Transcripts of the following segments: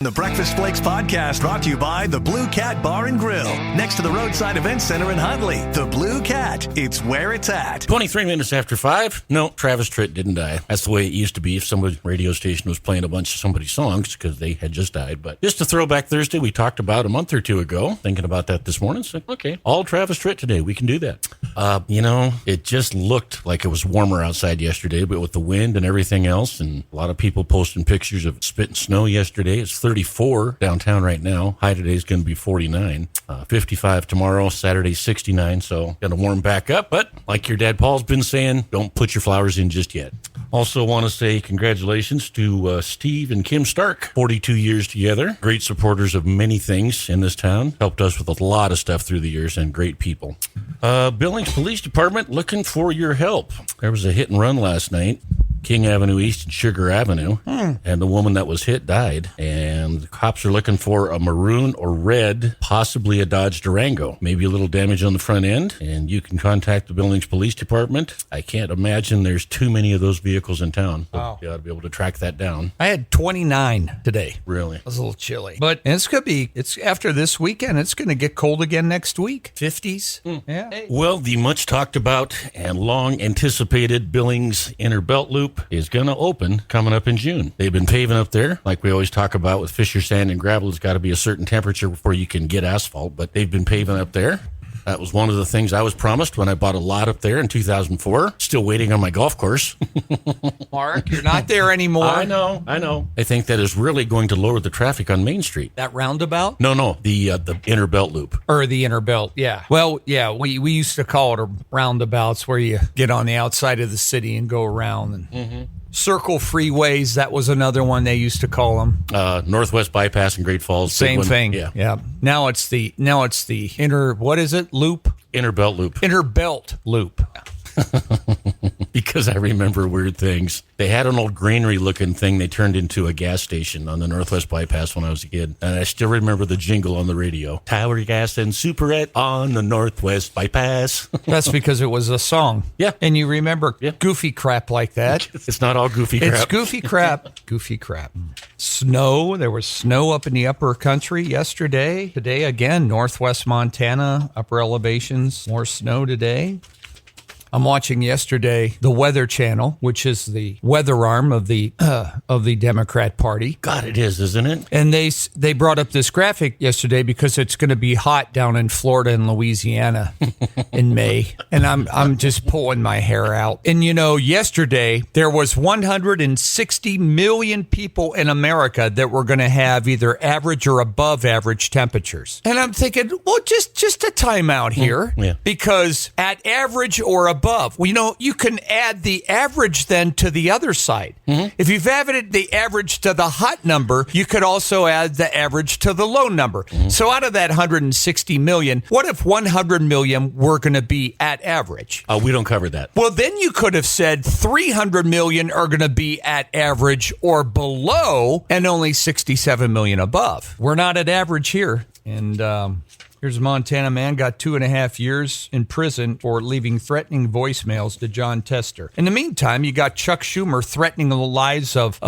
The Breakfast Flakes podcast brought to you by the Blue Cat Bar and Grill, next to the Roadside Event Center in Huntley. The Blue Cat, it's where it's at. 23 minutes after 5. No, Travis Tritt didn't die. That's the way it used to be if some radio station was playing a bunch of somebody's songs because they had just died. But just a throwback Thursday we talked about a month or two ago. Thinking about that this morning. So, okay, all Travis Tritt today. We can do that. It just looked like it was warmer outside yesterday, but with the wind and everything else, and a lot of people posting pictures of spitting snow yesterday. It's 34 downtown right now. High today is going to be 49. 55 tomorrow. Saturday 69. So going to warm back up. But like your dad Paul's been saying, don't put your flowers in just yet. Also want to say congratulations to Steve and Kim Stark. 42 years together. Great supporters of many things in this town. Helped us with a lot of stuff through the years and great people. Billings Police Department looking for your help. There was a hit and run last night. King Avenue East and Sugar Avenue, and the woman that was hit died. And the cops are looking for a maroon or red, possibly a Dodge Durango. Maybe a little damage on the front end, and you can contact the Billings Police Department. I can't imagine there's too many of those vehicles in town. Wow. You ought to be able to track that down. I had 29 today. Really? It was a little chilly. But it's after this weekend, it's going to get cold again next week. 50s. Yeah. Hey. Well, the much talked about and long anticipated Billings Inner Belt Loop is going to open coming up in June. They've been paving up there, like we always talk about with Fisher sand and gravel. It's got to be a certain temperature before you can get asphalt, but they've been paving up there. That was one of the things I was promised when I bought a lot up there in 2004. Still waiting on my golf course. Mark, you're not there anymore. I know. I think that is really going to lower the traffic on Main Street. That roundabout? No, the Inner Belt Loop. Or the Inner Belt, yeah. Well, yeah, we used to call it a roundabouts where you get on the outside of the city and go around. And circle freeways, that was another one they used to call them. Northwest Bypass in Great Falls. Same thing. Yeah. Now it's the inner, what is it? Loop? Inner Belt Loop. Inner Belt Loop. Because I remember weird things. They had an old granary-looking thing they turned into a gas station on the Northwest Bypass when I was a kid. And I still remember the jingle on the radio. Tower Gas and Superette on the Northwest Bypass. That's because it was a song. Yeah. And you remember goofy crap like that. It's not all goofy crap. It's goofy crap. Goofy crap. Snow. There was snow up in the upper country yesterday. Today, again, Northwest Montana, upper elevations. More snow today. I'm watching yesterday the Weather Channel, which is the weather arm of the Democrat Party. God, it is, isn't it? And they brought up this graphic yesterday because it's going to be hot down in Florida and Louisiana in May, and I'm just pulling my hair out. And yesterday there was 160 million people in America that were going to have either average or above average temperatures. And I'm thinking, well, just a timeout here, because at average or above, you can add the average then to the other side. If you've added the average to the hot number, you could also add the average to the low number. So out of that 160 million, what if 100 million were going to be at average? We don't cover that. Well, then you could have said 300 million are going to be at average or below, and only 67 million above. We're not at average here. And here's a Montana man got 2.5 years in prison for leaving threatening voicemails to John Tester. In the meantime, you got Chuck Schumer threatening the lives of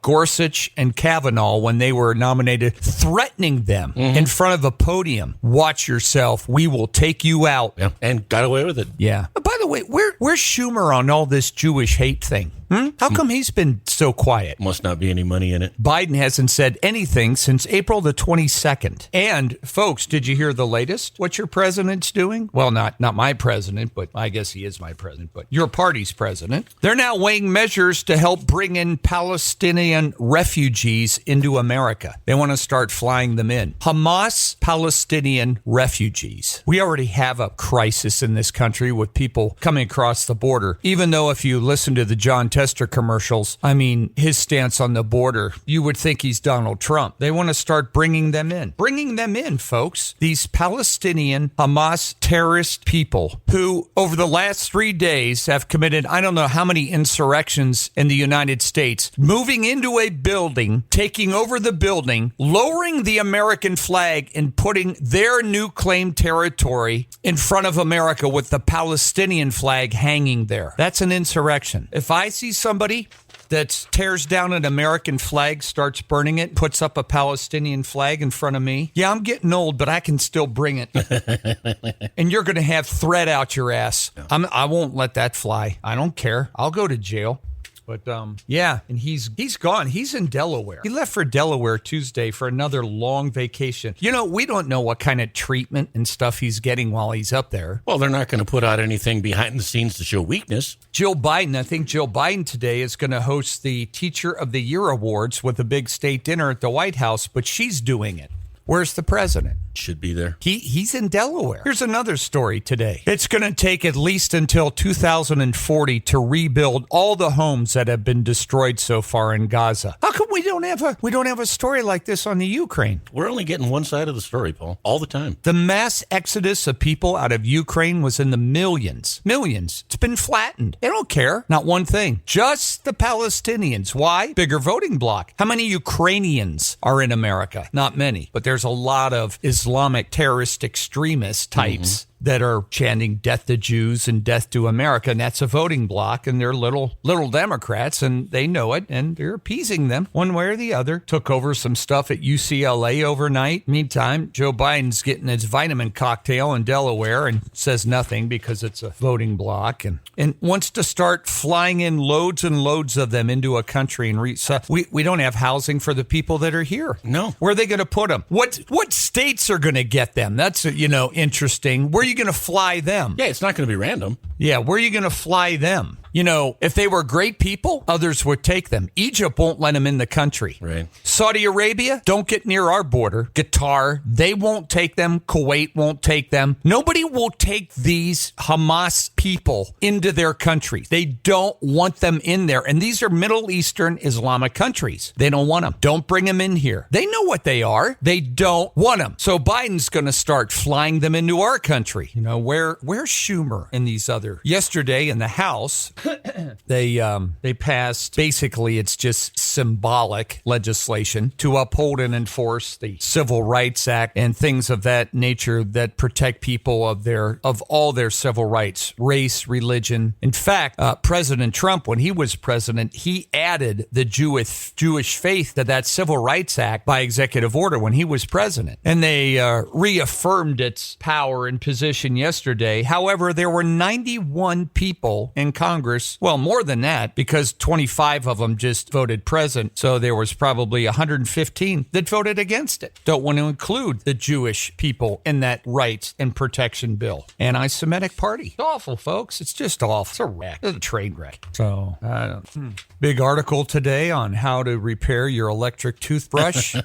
Gorsuch and Kavanaugh when they were nominated, threatening them in front of a podium. Watch yourself. We will take you out. Yeah, and got away with it. Yeah. By the way, where's Schumer on all this Jewish hate thing? How come he's been so quiet? Must not be any money in it. Biden hasn't said anything since April the 22nd. And, folks, did you hear the latest? What your president's doing? Well, not my president, but I guess he is my president, but your party's president. They're now weighing measures to help bring in Palestinian refugees into America. They want to start flying them in. Hamas Palestinian refugees. We already have a crisis in this country with people coming across the border. Even though if you listen to the John Tester commercials, I mean, his stance on the border, you would think he's Donald Trump. They want to start bringing them in. Bringing them in, folks. These Palestinian Hamas terrorist people who, over the last 3 days, have committed, I don't know how many insurrections in the United States, moving into a building, taking over the building, lowering the American flag, and putting their new claimed territory in front of America with the Palestinian flag hanging there. That's an insurrection. If I see somebody that tears down an American flag, starts burning it, puts up a Palestinian flag in front of me. Yeah, I'm getting old, but I can still bring it. And you're going to have thread out your ass. I won't let that fly. I don't care. I'll go to jail. But yeah, and he's gone. He's in Delaware. He left for Delaware Tuesday for another long vacation. You know, we don't know what kind of treatment and stuff he's getting while he's up there. Well, they're not going to put out anything behind the scenes to show weakness. Jill Biden, I think Jill Biden today is going to host the Teacher of the Year Awards with a big state dinner at the White House, but she's doing it. Where's the president? Should be there. He's in Delaware. Here's another story today. It's going to take at least until 2040 to rebuild all the homes that have been destroyed so far in Gaza. How come we don't have a story like this on the Ukraine? We're only getting one side of the story, Paul, all the time. The mass exodus of people out of Ukraine was in the millions. Millions. It's been flattened. They don't care. Not one thing. Just the Palestinians. Why? Bigger voting bloc. How many Ukrainians are in America? Not many. But there's a lot of Islamic terrorist extremist types that are chanting death to Jews and death to America. And that's a voting bloc, and they're little Democrats, and they know it, and they're appeasing them one way or the other. Took over some stuff at UCLA overnight. Meantime, Joe Biden's getting his vitamin cocktail in Delaware and says nothing because it's a voting bloc, and wants to start flying in loads and loads of them into a country. And so we don't have housing for the people that are here. No. Where are they going to put them? What states are going to get them? That's, interesting. Where are you going to fly them? Yeah, it's not going to be random. Yeah, where are you going to fly them? If they were great people, others would take them. Egypt won't let them in the country. Right. Saudi Arabia, don't get near our border. Qatar, they won't take them. Kuwait won't take them. Nobody will take these Hamas people into their country. They don't want them in there. And these are Middle Eastern Islamic countries. They don't want them. Don't bring them in here. They know what they are. They don't want them. So Biden's going to start flying them into our country. Where's Schumer and these other? Yesterday in the House, they passed, basically it's just symbolic legislation to uphold and enforce the Civil Rights Act and things of that nature that protect people of all their civil rights, race, religion. In fact, President Trump, when he was president, he added the Jewish faith to that Civil Rights Act by executive order when he was president. And they reaffirmed its power and position yesterday. However, there were 91 people in Congress. Well, more than that, because 25 of them just voted present. So there was probably 115 that voted against it. Don't want to include the Jewish people in that rights and protection bill. Anti-Semitic party. It's awful, folks. It's just awful. It's a wreck. It's a train wreck. So, big article today on how to repair your electric toothbrush.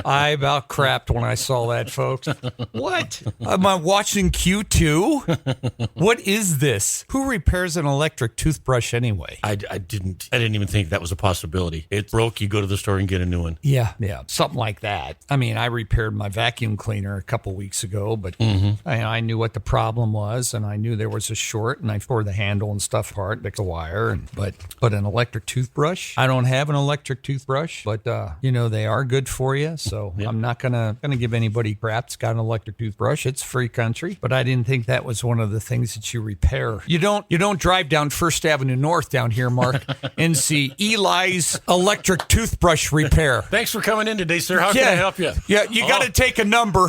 I about crapped when I saw that, folks. What? Am I watching Q2? What is this? Who repairs an electric toothbrush anyway? I didn't even think that was a possibility. It broke, you go to the store and get a new one. Yeah, something like that. I mean, I repaired my vacuum cleaner a couple weeks ago, but I knew what the problem was, and I knew there was a short, and I tore the handle and stuff apart, the wire, but an electric toothbrush? I don't have an electric toothbrush, but they are good for you, so yep. I'm not gonna give anybody crap that's got an electric toothbrush. It's free country, but I didn't think that was one of the things that you repair. You don't drive down First Avenue North down here, Mark, and see Eli's electric toothbrush repair. Thanks for coming in today, sir. How can I help you? Yeah, you got to take a number.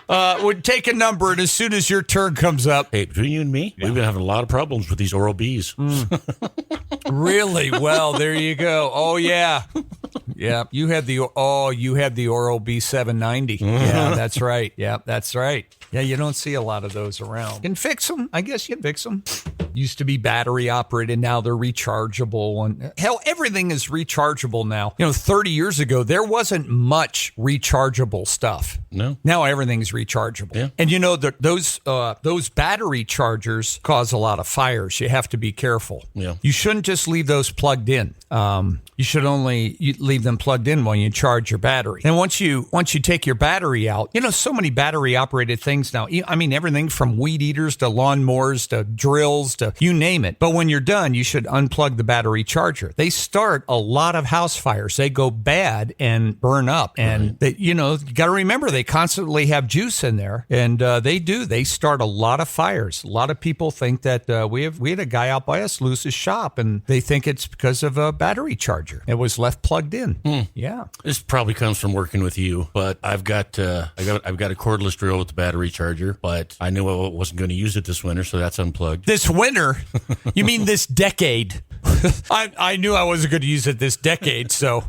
Would take a number, and as soon as your turn comes up. Hey, between you and me, we've been having a lot of problems with these Oral-B's. Really? Well, there you go. Oh, yeah. Yeah, you had the Oral-B 790. Yeah, that's right. Yeah, that's right. Yeah, you don't see a lot of those around. You can fix them. I guess you can fix them. Used to be battery operated. Now they're rechargeable. And hell, everything is rechargeable now. 30 years ago, there wasn't much rechargeable stuff. No. Now everything's rechargeable. Yeah. And those battery chargers cause a lot of fires. You have to be careful. Yeah. You shouldn't just leave those plugged in. You should only leave them plugged in when you charge your battery. And once you take your battery out, so many battery operated things now. I mean, everything from weed eaters to lawnmowers to drills to Alexa, you name it. But when you're done, you should unplug the battery charger. They start a lot of house fires. They go bad and burn up. And, you got to remember, they constantly have juice in there. And they do. They start a lot of fires. A lot of people think that we had a guy out by us lose his shop, and they think it's because of a battery charger. It was left plugged in. Yeah. This probably comes from working with you, but I've got a cordless drill with the battery charger, but I knew I wasn't going to use it this winter, so that's unplugged. This winter? You mean this decade? I knew I wasn't going to use it this decade, so...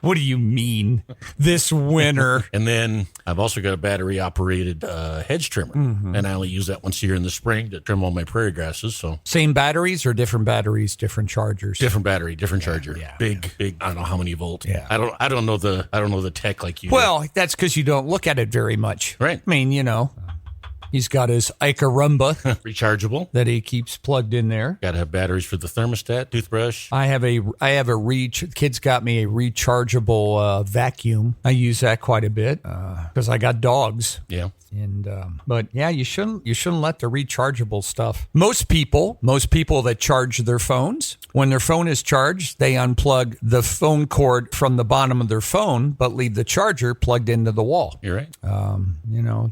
What do you mean, this winter? And then I've also got a battery-operated hedge trimmer, and I only use that once a year in the spring to trim all my prairie grasses. So same batteries or different batteries, different chargers? Different battery, different charger. Yeah, big. I don't know how many volt. Yeah. I don't know the tech like you. Well, that's because you don't look at it very much, right? I mean, he's got his Icarumba rechargeable that he keeps plugged in there. Got to have batteries for the thermostat, toothbrush. I have a kids got me a rechargeable vacuum. I use that quite a bit because I got dogs. Yeah. And but yeah, you shouldn't let the rechargeable stuff. Most people that charge their phones, when their phone is charged, they unplug the phone cord from the bottom of their phone, but leave the charger plugged into the wall. You're right.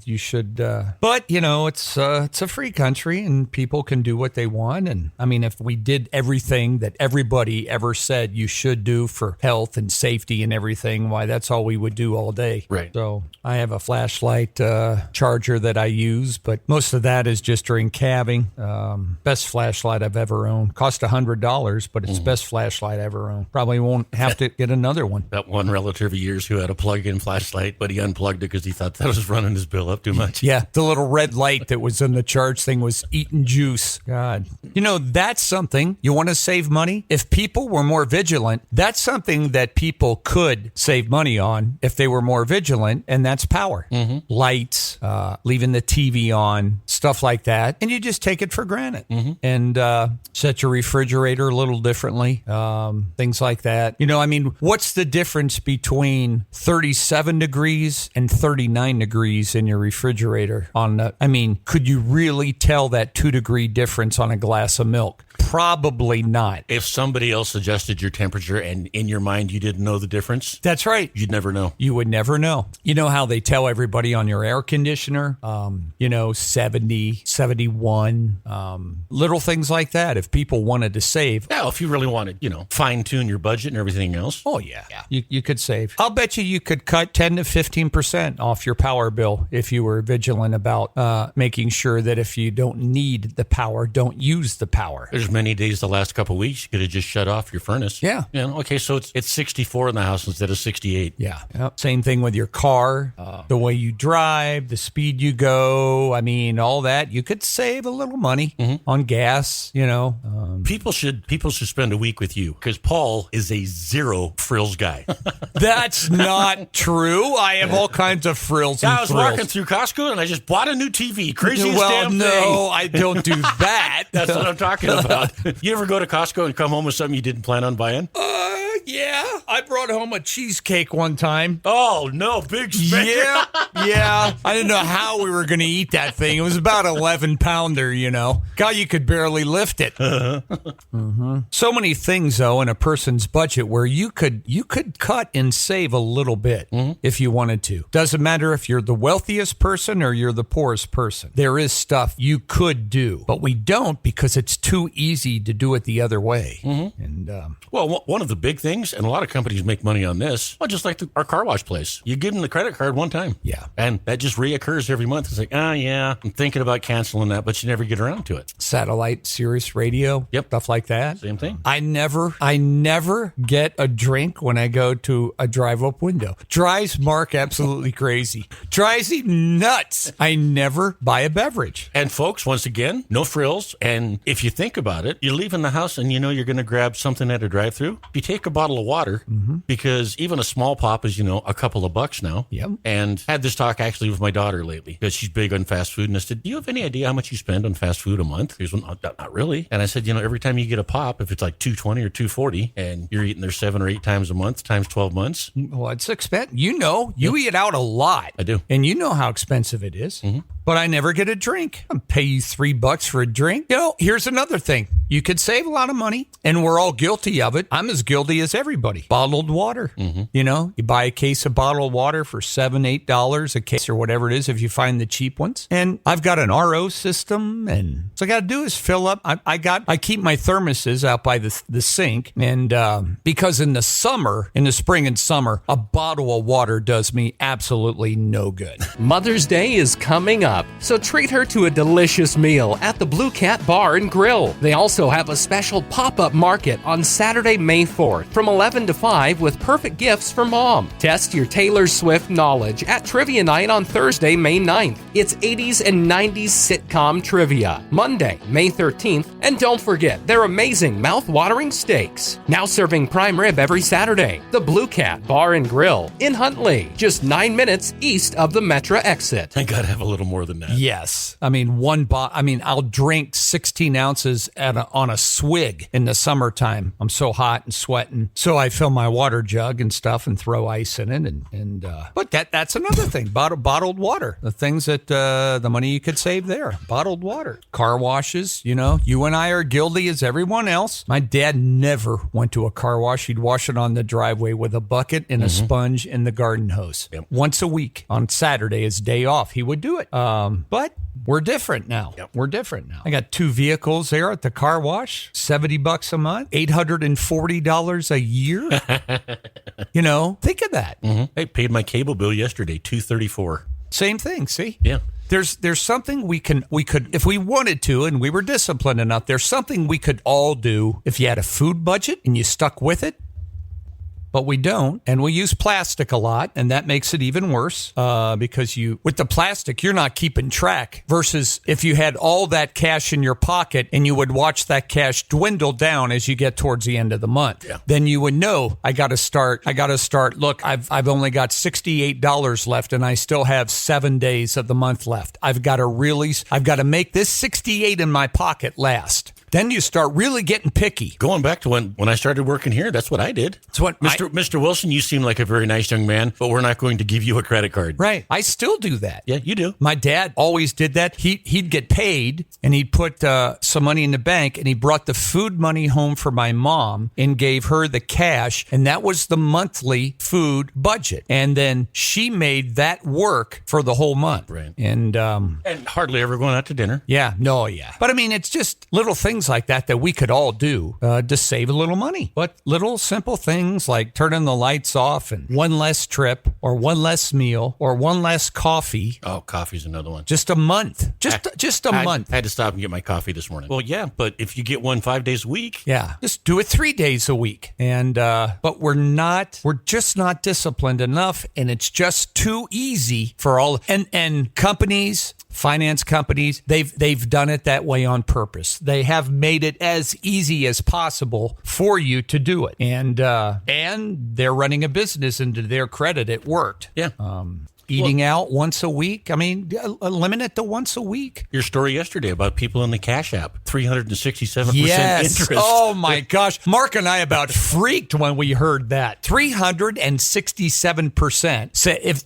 You should. But it's a free country, and people can do what they want. And I mean, if we did everything that everybody ever said you should do for health and safety and everything, why, that's all we would do all day. Right. So I have a flashlight charger that I use, but most of that is just during calving. Best flashlight I've ever owned. Cost $100, but it's best flashlight I ever owned. Probably won't have to get another one. That one relative of yours who had a plug-in flashlight, but he unplugged it because he thought that was running his bill up too much. Yeah, the little red light that was in the charge thing was eating juice. God. That's something. You want to save money? If people were more vigilant, that's something that people could save money on if they were more vigilant, and that's power. Lights, leaving the TV on, stuff like that. And you just take it for granted. And set your refrigerator a little differently, things like that. What's the difference between 37 degrees and 39 degrees in your refrigerator? Could you really tell that 2-degree difference on a glass of milk? Probably not. If somebody else adjusted your temperature and in your mind you didn't know the difference, that's right. You'd never know. You would never know. You know how they tell everybody on your air conditioner, 70, 71, little things like that. If people wanted to save. Yeah, if you really wanted, fine tune your budget and everything else. Oh, yeah. You could save. I'll bet you could cut 10 to 15% off your power bill if you were vigilant about making sure that if you don't need the power, don't use the power. There's many days the last couple of weeks you could have just shut off your furnace. Yeah. Okay, so it's 64 in the house instead of 68. Yeah. Yep. Same thing with your car, the way you drive, the speed you go. All that. You could save a little money on gas, People should spend a week with you because Paul is a zero frills guy. That's not true. I have all kinds of frills. I was walking through Costco and I just bought a new TV. Craziest damn thing. No, I don't do that. That's what I'm talking about. You ever go to Costco and come home with something you didn't plan on buying? Yeah. I brought home a cheesecake one time. Oh, no. Big spender. Yeah. I didn't know how we were going to eat that thing. It was about 11-pounder, God, you could barely lift it. So many things, though, in a person's budget where you could cut and save a little bit if you wanted to. Doesn't matter if you're the wealthiest person or you're the poorest person. There is stuff you could do, but we don't because it's too easy to do it the other way. And well, one of the big things, and a lot of companies make money on this, just like our car wash place. You give them the credit card one time. Yeah. And that just reoccurs every month. It's like, yeah, I'm thinking about canceling that, but you never get around to it. Satellite, Sirius Radio, stuff like that. Same thing. I never get a drink when I go to a drive-up window. Drives Mark absolutely crazy. Drives him nuts. I never buy a beverage. And folks, once again, no frills. And if you think about it, you're leaving the house and you're going to grab something at a drive-thru. You take a bottle of water because even a small pop is, a couple of bucks now. Yep. And had this talk actually with my daughter lately because she's big on fast food. And I said, do you have any idea how much you spend on fast food a month? She goes, well, not really. And I said, every time you get a pop, if it's like $2.20 or $2.40 and you're eating there 7 or 8 times a month times 12 months. Well, it's expensive. You eat out a lot. I do. And you know how expensive it is. but I never get a drink. I'll pay you $3 for a drink. Here's another thing. You could save a lot of money, and we're all guilty of it. I'm as guilty as everybody. Bottled water. You buy a case of bottled water for $7, $8 a case or whatever it is if you find the cheap ones. And I've got an RO system, and so I got to do is fill up. I keep my thermoses out by the sink, and because in the spring and summer, a bottle of water does me absolutely no good. Mother's Day is coming up, so treat her to a delicious meal at the Blue Cat Bar and Grill. They also have a special pop-up market on Saturday, May 4th from 11 to 5 with perfect gifts for mom. Test your Taylor Swift knowledge at Trivia Night on Thursday, May 9th. It's 80s and 90s sitcom trivia. Monday, May 13th. And don't forget their amazing mouth-watering steaks. Now serving prime rib every Saturday. The Blue Cat Bar and Grill in Huntley, just 9 minutes east of the Metra exit. I gotta have a little more than that. Yes. I mean, I'll drink 16 ounces on a swig in the summertime. I'm so hot and sweating. So I fill my water jug and stuff and throw ice in it. But that's another thing. Bottled water. The things that, the money you could save there. Bottled water. Car washes, you and I are guilty as everyone else. My dad never went to a car wash. He'd wash it on the driveway with a bucket and a sponge and the garden hose. Yep. Once a week on Saturday, his day off, he would do it. But we're different now. Yep. We're different now. I got 2 vehicles there at the car wash, $70 a month, $840 a year. Think of that. I paid my cable bill yesterday, $234. Same thing. See? Yeah. There's something we could, if we wanted to, and we were disciplined enough, there's something we could all do if you had a food budget and you stuck with it. But we don't, and we use plastic a lot, and that makes it even worse because with the plastic, you're not keeping track versus if you had all that cash in your pocket and you would watch that cash dwindle down as you get towards the end of the month. Yeah. Then you would know, I got to start. Look, I've only got $68 left, and I still have 7 days of the month left. I've got to make this 68 in my pocket last. Then you start really getting picky. Going back to when I started working here, that's what I did. That's what Mr. Wilson, you seem like a very nice young man, but we're not going to give you a credit card. Right. I still do that. Yeah, you do. My dad always did that. He'd get paid, and he'd put some money in the bank, and he brought the food money home for my mom and gave her the cash, and that was the monthly food budget. And then she made that work for the whole month. Right. And hardly ever going out to dinner. Yeah. No, yeah. But I mean, it's just little things like that we could all do to save a little money. But little simple things like turning the lights off and one less trip or one less meal or one less coffee. Oh, coffee's another one. Just a month. Just a month. I had to stop and get my coffee this morning. Well, yeah, but if you get one 5 days a week. Yeah, just do it 3 days a week. And but we're just not disciplined enough, and it's just too easy for all and companies. Finance companies, they've done it that way on purpose. They have made it as easy as possible for you to do it. And they're running a business, and to their credit, it worked. Yeah. Eating out once a week. I mean, limit it to once a week. Your story yesterday about people in the Cash App, 367% interest. Oh my gosh. Mark and I about freaked when we heard that. 367%. So if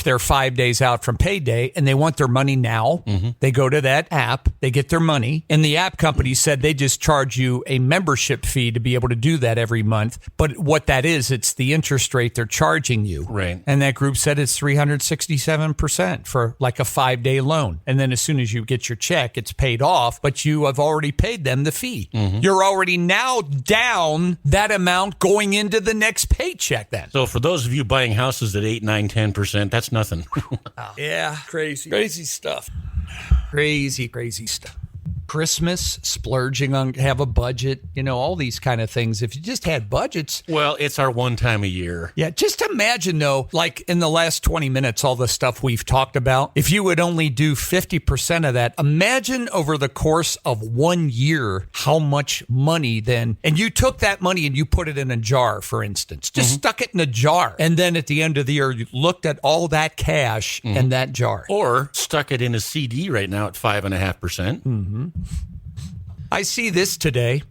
they're 5 days out from payday and they want their money now, they go to that app, they get their money, and the app company said they just charge you a membership fee to be able to do that every month. But what that is, it's the interest rate they're charging you. Right. And that group said it's 367% for like a 5-day loan. And then as soon as you get your check, it's paid off, but you have already paid them the fee. You're already now down that amount going into the next paycheck then. So for those of you buying houses at 8, 9, 10%, that's nothing. Yeah, crazy stuff. Crazy stuff. Christmas, splurging on, have a budget, all these kind of things. If you just had budgets. Well, it's our one time a year. Yeah, just imagine though, like in the last 20 minutes, all the stuff we've talked about, if you would only do 50% of that, imagine over the course of 1 year, how much money then, and you took that money and you put it in a jar, for instance, just stuck it in a jar. And then at the end of the year, you looked at all that cash in that jar. Or stuck it in a CD right now at 5.5%. I see this today.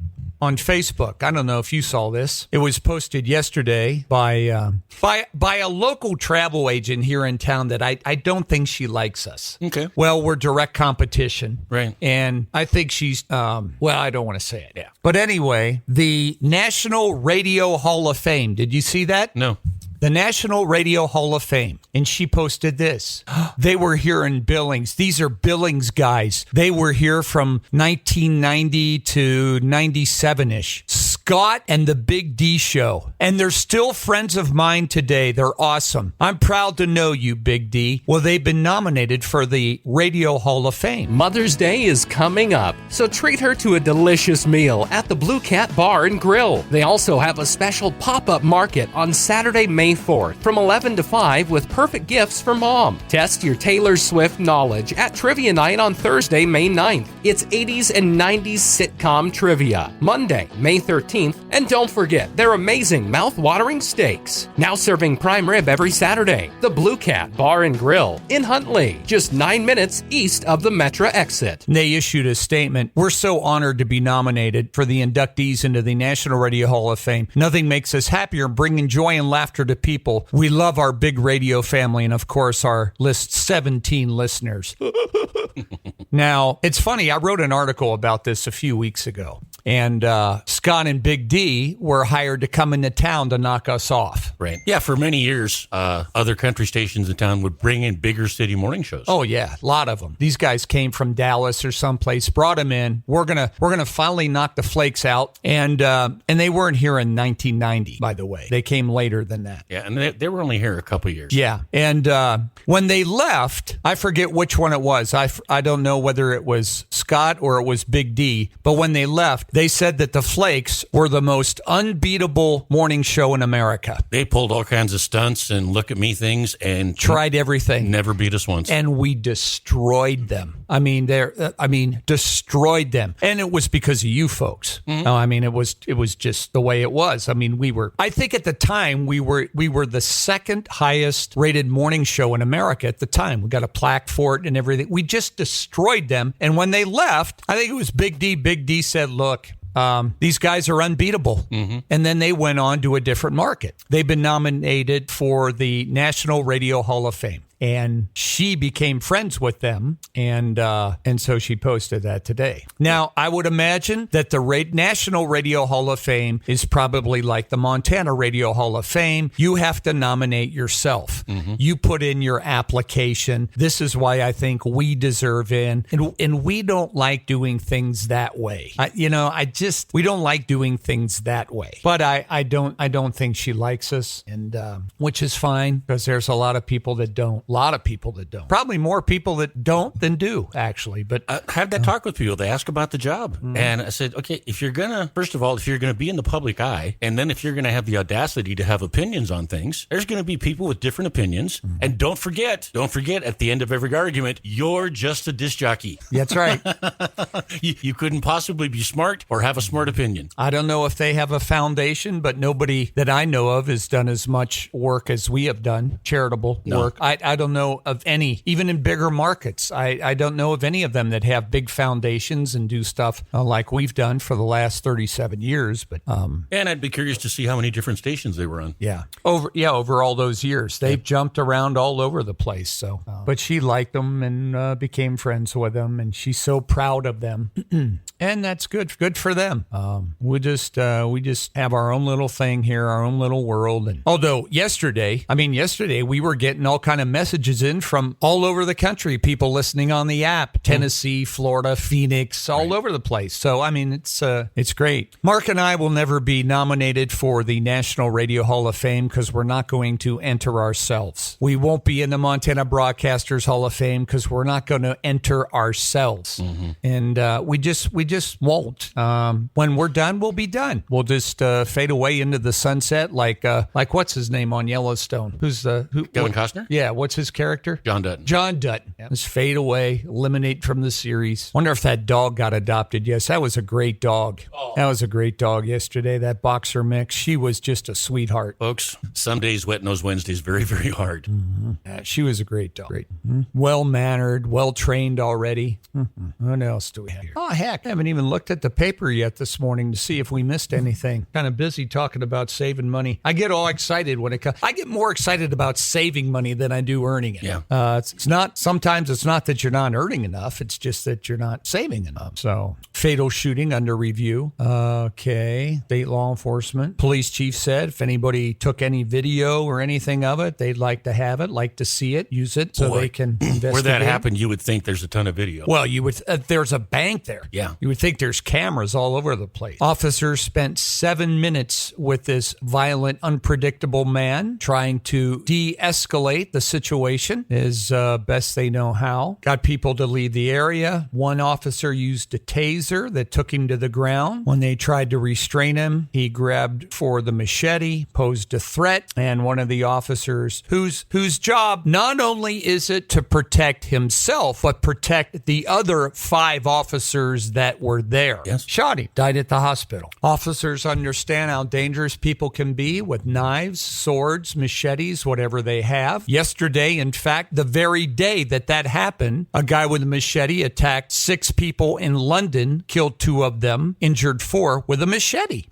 on Facebook. I don't know if you saw this. It was posted yesterday by a local travel agent here in town that I don't think she likes us. Okay. Well, we're direct competition. Right. And I think she's, well, I don't want to say it. Yeah. But anyway, the National Radio Hall of Fame. Did you see that? No. The National Radio Hall of Fame. And she posted this. They were here in Billings. These are Billings guys. They were here from 1990 to 97-ish. Scott and the Big D Show. And they're still friends of mine today. They're awesome. I'm proud to know you, Big D. Well, they've been nominated for the Radio Hall of Fame. Mother's Day is coming up, so treat her to a delicious meal at the Blue Cat Bar and Grill. They also have a special pop-up market on Saturday, May 4th from 11 to 5 with perfect gifts for mom. Test your Taylor Swift knowledge at Trivia Night on Thursday, May 9th. It's 80s and 90s sitcom trivia. Monday, May 13th. And don't forget their amazing mouth-watering steaks. Now serving prime rib every Saturday. The Blue Cat Bar and Grill in Huntley, just 9 minutes east of the Metra exit. They issued a statement. We're so honored to be nominated for the inductees into the National Radio Hall of Fame. Nothing makes us happier than bringing joy and laughter to people. We love our big radio family and, of course, our list 17 listeners. Now, it's funny. I wrote an article about this a few weeks ago. And Scott and Big D were hired to come into town to knock us off. Right. Yeah, for many years, other country stations in town would bring in bigger city morning shows. Oh, yeah, a lot of them. These guys came from Dallas or someplace, brought them in. We're gonna finally knock the flakes out. And they weren't here in 1990, by the way. They came later than that. Yeah, and they were only here a couple years. Yeah, and when they left, I forget which one it was. I don't know whether it was Scott or it was Big D, but when they left, they said that the Flakes were the most unbeatable morning show in America. They pulled all kinds of stunts and look at me things and tried everything. Never beat us once. And we destroyed them. I mean, destroyed them. And it was because of you folks. Mm-hmm. I mean, it was just the way it was. I mean, I think at the time we were the second highest rated morning show in America at the time. We got a plaque for it and everything. We just destroyed them. And when they left, I think it was Big D. Big D said, look, these guys are unbeatable. Mm-hmm. And then they went on to a different market. They've been nominated for the National Radio Hall of Fame. And she became friends with them, and so she posted that today. Now, I would imagine that the National Radio Hall of Fame is probably like the Montana Radio Hall of Fame. You have to nominate yourself. Mm-hmm. You put in your application. This is why I think we deserve in, and we don't like doing things that way. We don't like doing things that way. But I don't think she likes us, and which is fine because there's a lot of people that don't. A lot of people that don't. Probably more people that don't than do, actually. But I had that talk with people. They ask about the job. Mm-hmm. And I said, okay, if you're going to be in the public eye, and then if you're going to have the audacity to have opinions on things, there's going to be people with different opinions. Mm-hmm. And don't forget, at the end of every argument, you're just a disc jockey. That's right. You couldn't possibly be smart or have a smart opinion. I don't know if they have a foundation, but nobody that I know of has done as much work as we have done, charitable work. I don't know of any, even in bigger markets. I don't know of any of them that have big foundations and do stuff like we've done for the last 37 years. But and I'd be curious to see how many different stations they were on. Yeah, over all those years, they've jumped around all over the place. So, but she liked them and became friends with them, and she's so proud of them, and that's good for them. We just have our own little thing here, our own little world. And although yesterday we were getting all kind of messages in from all over the country, people listening on the app, Tennessee, Florida, Phoenix, all over the place. So, I mean, it's great. Mark and I will never be nominated for the National Radio Hall of Fame because we're not going to enter ourselves. We won't be in the Montana Broadcasters Hall of Fame because we're not going to enter ourselves. Mm-hmm. And we just won't. When we're done, we'll be done. We'll just fade away into the sunset like what's his name on Yellowstone? Kevin Costner? Yeah, what's his character? John Dutton. John Dutton. Let's fade away, eliminate from the series. Wonder if that dog got adopted. Yes, that was a great dog. That was a great dog yesterday, that boxer mix. She was just a sweetheart. Folks, some days wet nose Wednesdays very, very hard. Yeah, she was a great dog. Great. Well-mannered, well-trained already. What else do we have here? Oh, heck, I haven't even looked at the paper yet this morning to see if we missed anything. Kind of busy talking about saving money. I get all excited when it comes. I get more excited about saving money than I do earning it. Yeah. Sometimes it's not that you're not earning enough. It's just that you're not saving enough. So, fatal shooting under review. Okay. State law enforcement. Police chief said if anybody took any video or anything of it, they'd like to have it, like to see it, use it so they can investigate. Where that happened, you would think there's a ton of video. Well, you would. There's a bank there. Yeah. You would think there's cameras all over the place. Officers spent 7 minutes with this violent, unpredictable man trying to de-escalate the situation as best they know how. Got people to leave the area. One officer used a taser that took him to the ground. When they tried to restrain him, he grabbed for the machete, posed a threat, and one of the officers whose job not only is it to protect himself, but protect the other 5 officers that were there. Yes. Shot him. Died at the hospital. Officers understand how dangerous people can be with knives, swords, machetes, whatever they have. Yesterday, in fact, the very day that happened, a guy with a machete attacked 6 people in London, killed 2 of them, injured 4 with a machete.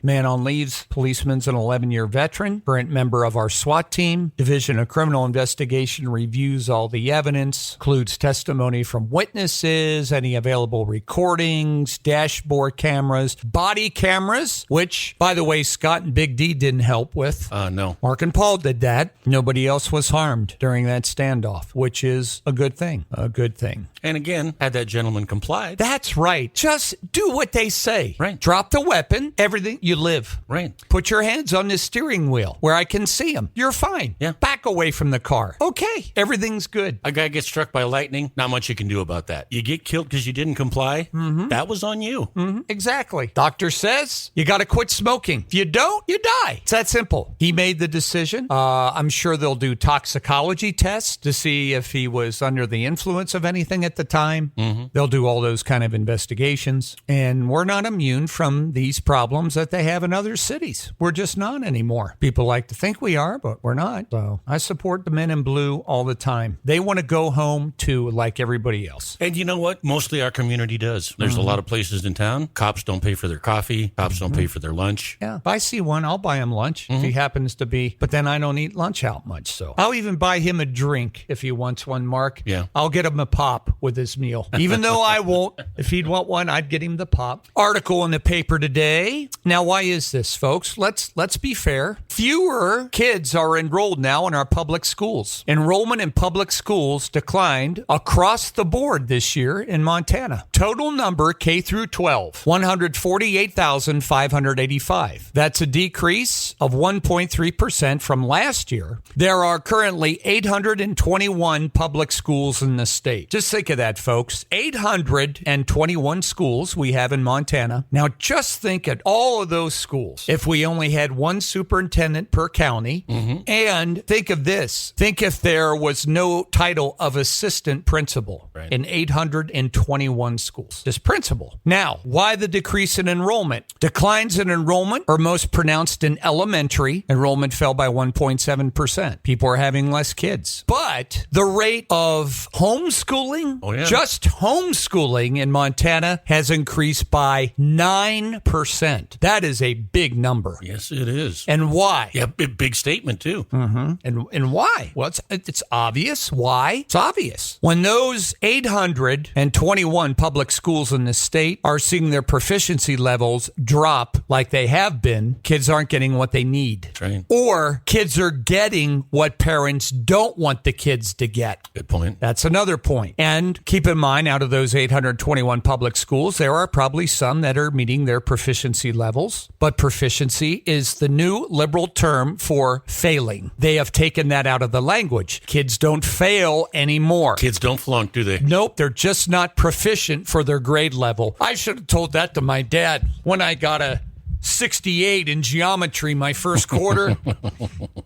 Man on leave, policeman's an 11-year veteran, current member of our SWAT team. Division of Criminal Investigation reviews all the evidence, includes testimony from witnesses, any available recordings, dashboard cameras, body cameras, which, by the way, Scott and Big D didn't help with. No. Mark and Paul did that. Nobody else was harmed during that standoff, which is a good thing. A good thing. And again, had that gentleman complied. That's right. Just do what they say. Right. Drop the weapon. Everything. You live. Right. Put your hands on the steering wheel where I can see them. You're fine. Yeah. Back away from the car. Okay. Everything's good. A guy gets struck by lightning, not much you can do about that. You get killed because you didn't comply. That was on you. Exactly. Doctor says you got to quit smoking. If you don't, you die. It's that simple. He made the decision. I'm sure they'll do toxicology tests to see if he was under the influence of anything at the time. They'll do all those kind of investigations. And we're not immune from these problems that they have in other cities. We're just not anymore. People like to think we are, but we're not. So I support the men in blue all the time. They want to go home too, like everybody else. And you know what? Mostly our community does. There's a lot of places in town. Cops don't pay for their coffee. Cops don't pay for their lunch. Yeah. If I see one, I'll buy him lunch if he happens to be. But then I don't eat lunch out much. So I'll even buy him a drink if he wants one, Mark. Yeah. I'll get him a pop with his meal. Even though I won't. If he'd want one, I'd get him the pop. Article in the paper today. Now, why is this, folks? Let's be fair. Fewer kids are enrolled now in our public schools. Enrollment in public schools declined across the board this year in Montana. Total number K through 12, 148,585. That's a decrease of 1.3% from last year. There are currently 821 public schools in the state. Just think of that, folks. 821 schools we have in Montana. Now, just think at all of those schools. If we only had one superintendent per county, and think of this. Think if there was no title of assistant principal in 821 schools. Just principal. Now, why the decrease in enrollment? Declines in enrollment are most pronounced in elementary. Enrollment fell by 1.7%. People are having less kids. But the rate of homeschooling, just homeschooling in Montana has increased by 9%. That is a big number. Yes, it is. And why? Yeah, big statement, too. And why? Well, it's obvious. Why? It's obvious. When those 821 public schools in the state are seeing their proficiency levels drop like they have been, kids aren't getting what they need. Right. Or kids are getting what parents don't want the kids to get. Good point. That's another point. And keep in mind, out of those 821 public schools, there are probably some that are meeting their proficiency levels. But proficiency is the new liberal term for failing. They have taken that out of the language. Kids don't fail anymore. Kids don't flunk, do they? Nope, they're just not proficient for their grade level. I should have told that to my dad when I got a 68 in geometry my first quarter.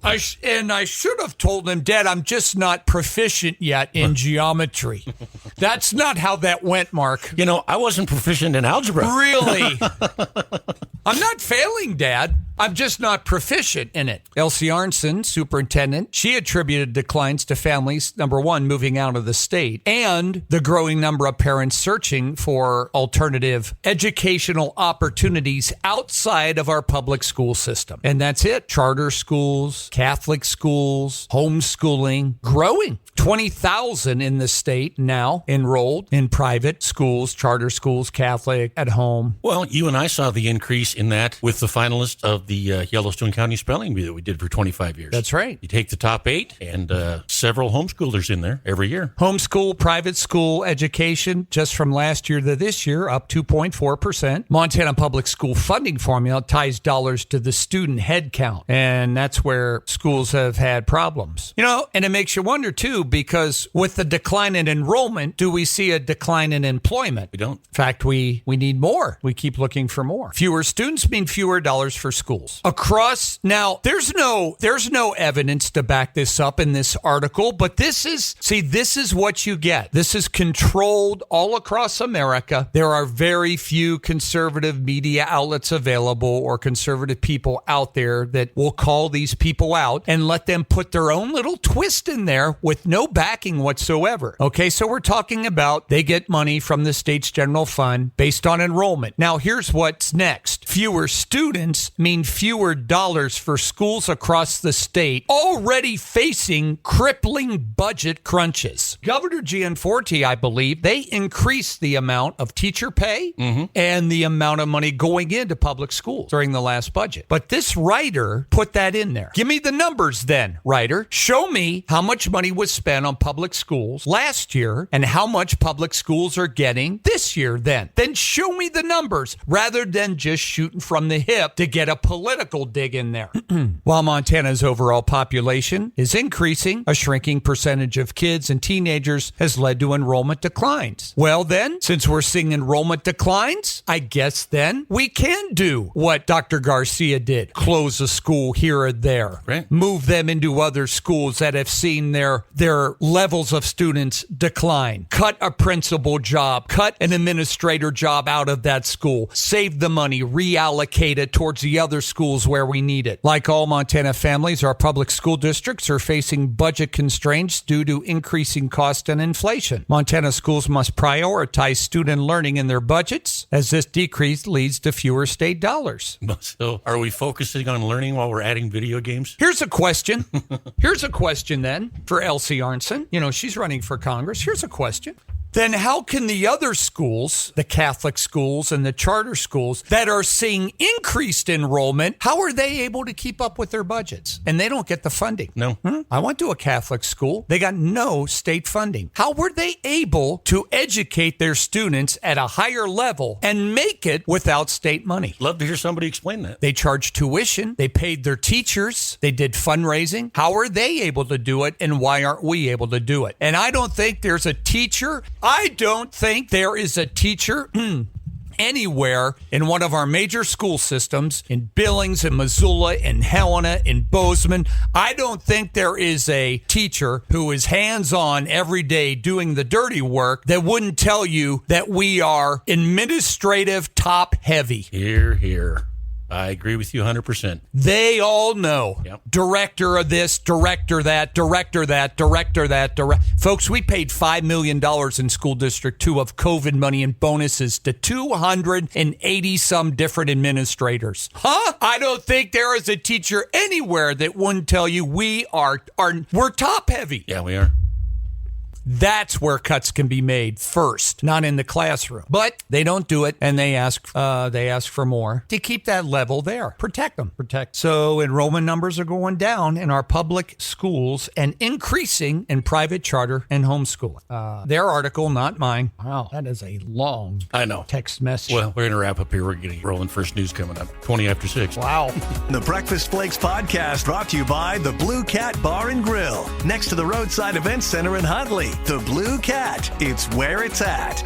I should have told him, Dad, I'm just not proficient yet in geometry. That's not how that went, Mark. You know, I wasn't proficient in algebra. Really? I'm not failing, Dad. I'm just not proficient in it. Elsie Arnson, superintendent, she attributed declines to families, number one, moving out of the state, and the growing number of parents searching for alternative educational opportunities outside of our public school system. And that's it. Charter schools, Catholic schools, homeschooling, growing. 20,000 in the state now enrolled in private schools, charter schools, Catholic, at home. Well, you and I saw the increase in that with the finalists of the Yellowstone County Spelling Bee that we did for 25 years. That's right. You take the top 8 and several homeschoolers in there every year. Homeschool, private school education, just from last year to this year, up 2.4%. Montana Public School funding formula ties dollars to the student head count, and that's where schools have had problems. You know, and it makes you wonder, too, because with the decline in enrollment, do we see a decline in employment? We don't. In fact, we need more. We keep looking for more. Fewer students mean fewer dollars for schools. Across, now, there's no evidence to back this up in this article, but this is what you get. This is controlled all across America. There are very few conservative media outlets available or conservative people out there that will call these people out and let them put their own little twist in there with no backing whatsoever. Okay, so we're talking about they get money from the state's general fund based on enrollment. Now, here's what's next. Fewer students mean fewer dollars for schools across the state already facing crippling budget crunches. Governor Gianforte, I believe, they increased the amount of teacher pay and the amount of money going into public schools during the last budget. But this writer put that in there. Give me the numbers then, writer. Show me how much money was spent on public schools last year and how much public schools are getting this year then. Then show me the numbers rather than just shooting from the hip to get a political dig in there. While Montana's overall population is increasing, a shrinking percentage of kids and teenagers has led to enrollment declines. Well then, since we're seeing enrollment declines, I guess then we can do what Dr. Garcia did. Close a school here or there. Right. Move them into other schools that have seen their levels of students decline. Cut a principal job. Cut an administrator job out of that school. Save the money. Reallocate it towards the other schools where we need it. Like all Montana families, our public school districts are facing budget constraints due to increasing cost and inflation. Montana schools must prioritize student learning in their budgets, as this decrease leads to fewer state dollars. So are we focusing on learning while we're adding video games? Here's a question. Here's a question then for Elsie Arnson. You know, she's running for Congress. Here's a question. Then how can the other schools, the Catholic schools and the charter schools that are seeing increased enrollment, how are they able to keep up with their budgets? And they don't get the funding. No. I went to a Catholic school. They got no state funding. How were they able to educate their students at a higher level and make it without state money? Love to hear somebody explain that. They charged tuition. They paid their teachers. They did fundraising. How are they able to do it, and why aren't we able to do it? And I don't think there's a teacher. I don't think there is a teacher anywhere in one of our major school systems, in Billings, in Missoula, in Helena, in Bozeman. I don't think there is a teacher who is hands-on every day doing the dirty work that wouldn't tell you that we are administrative top-heavy. Hear, hear. I agree with you 100%. They all know. Yep. Director of this, director that, director that, director that. Folks, we paid $5 million in School District 2 of COVID money and bonuses to 280-some different administrators. Huh? I don't think there is a teacher anywhere that wouldn't tell you we're top-heavy. Yeah, we are. That's where cuts can be made first, not in the classroom. But they don't do it, and they ask for more to keep that level there. Protect them. So enrollment numbers are going down in our public schools and increasing in private charter and homeschooling. Their article, not mine. Wow, that is a long text message. Well, we're going to wrap up here. We're getting rolling. First news coming up, 20 after 6. Wow. The Breakfast Flakes podcast brought to you by the Blue Cat Bar and Grill, next to the Roadside Events Center in Huntley. The Blue Cat, it's where it's at.